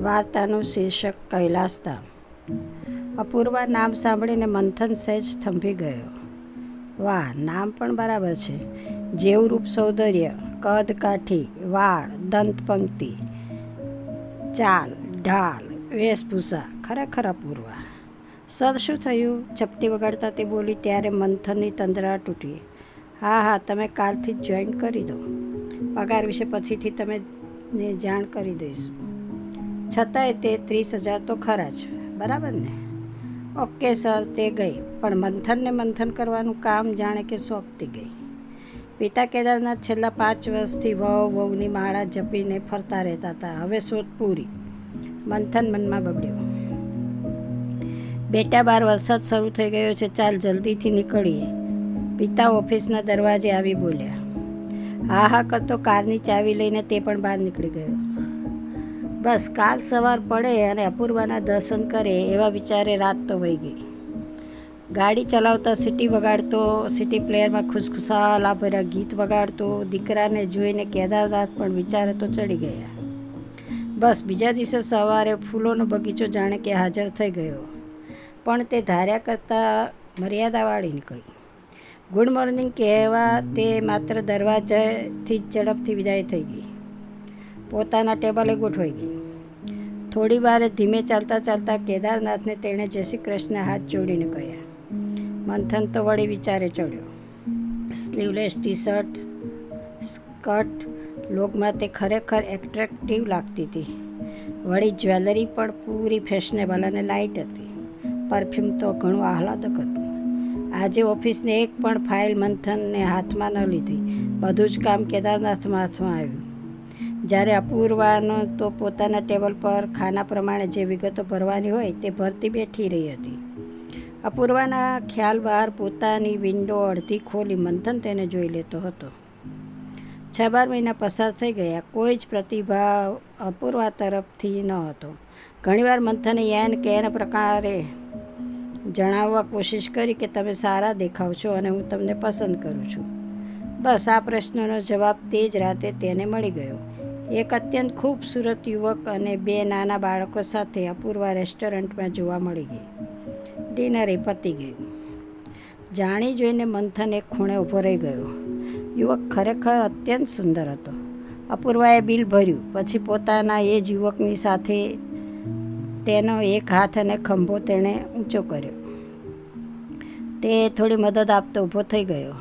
વાર્તાનું શીર્ષક કૈલાસધામ. અપૂર્વા નામ સાંભળીને મંથન સહેજ થંભી ગયો. વાહ, નામ પણ બરાબર છે. જેવું રૂપ સૌંદર્ય, કદ કાઠી, વાળ, દંતપંક્તિ, ચાલ ઢાલ, વેશભૂષા, ખરેખર અપૂર્વા. સર, શું થયું? ચપટી વગાડતા તે બોલી ત્યારે મંથનની તંદ્રા તૂટી. હા, તમે કાલથી જ જોઈન કરી દો. પગાર વિશે પછીથી તમે જાણ કરી દઈશું. છતાંય તે 30,000 તો ખરા જ, બરાબર ને? Okay sir. તે ગઈ, પણ મંથનને મંથન કરવાનું કામ જાણે કે સોંપતી ગઈ. પિતા કેદારનાથ છેલ્લા 5 વર્ષથી વહુની માળા જપીને ફરતા રહેતા હતા. હવે શોધ પૂરી. મંથન મનમાં બબડ્યો. બેટા, બહાર વરસાદ શરૂ થઈ ગયો છે. ચાલ જલ્દીથી નીકળીએ. પિતા ઓફિસના દરવાજે આવી બોલ્યા. હા કરતો કારની ચાવી લઈને તે પણ બહાર નીકળી ગયો. બસ કાલ સવાર પડે અને અપૂર્વાના દર્શન કરે એવા વિચારે રાત તો વહી ગઈ. ગાડી ચલાવતા સિટી પ્લેયરમાં ખુશખુશાલા ભર્યા ગીત વગાડતો દીકરાને જોઈને કેદારનાથ પણ વિચારે તો ચડી ગયા. બસ બીજા દિવસે સવારે ફૂલોનો બગીચો જાણે કે હાજર થઈ ગયો, પણ તે ધાર્યા કરતાં મર્યાદાવાળી નીકળી. ગુડ મોર્નિંગ કહેવા તે માત્ર દરવાજાથી જ ઝડપથી વિદાય થઈ ગઈ. પોતાના ટેબલે ગોઠવાઈ ગઈ. થોડી વારે ધીમે ચાલતા કેદારનાથને તેણે જય શ્રી કૃષ્ણ હાથ જોડીને કહ્યા. મંથન તો વળી વિચારે ચડ્યો. સ્લીવલેસ ટી-શર્ટ, સ્કર્ટ, લોગમાં તે ખરેખર એટ્રેક્ટિવ લાગતી હતી. વળી જ્વેલરી પણ પૂરી ફેશનેબલ અને લાઇટ હતી. પરફ્યુમ તો ઘણું આહલાદક હતું. આજે ઓફિસની એક પણ ફાઇલ મંથનને હાથમાં ન લીધી. બધું જ કામ કેદારનાથમાં હાથમાં આવ્યું. જ્યારે અપૂર્વાનો તો પોતાના ટેબલ પર ખાના પ્રમાણે જે વિગતો ભરવાની હોય તે ભરતી બેઠી રહી હતી. અપૂર્વાના ખ્યાલ બહાર પોતાની વિન્ડો અડધી ખોલી મંથન તેને જોઈ લેતો હતો. 6-12 મહિના પસાર થઈ ગયા. કોઈ જ પ્રતિભાવ અપૂર્વા તરફથી ન હતો. ઘણીવાર મંથને કેન પ્રકારે જણાવવા કોશિશ કરી કે તમે સારા દેખાવ છો અને હું તમને પસંદ કરું છું. બસ આ પ્રશ્નનો જવાબ તે જ રાતે તેને મળી ગયો. એક અત્યંત ખૂબસૂરત યુવક અને 2 નાના બાળકો સાથે અપૂર્વા રેસ્ટોરન્ટમાં જોવા મળી ગઈ. ડિનર એ પતી ગયું. જાણી જોઈને મંથન એક ખૂણે ઊભો રહી ગયો. યુવક ખરેખર અત્યંત સુંદર હતો. અપૂર્વાએ બિલ ભર્યું. પછી પોતાના એ જ યુવકની સાથે તેનો એક હાથ અને ખંભો તેણે ઊંચો કર્યો. તે થોડી મદદ આપતો ઊભો થઈ ગયો.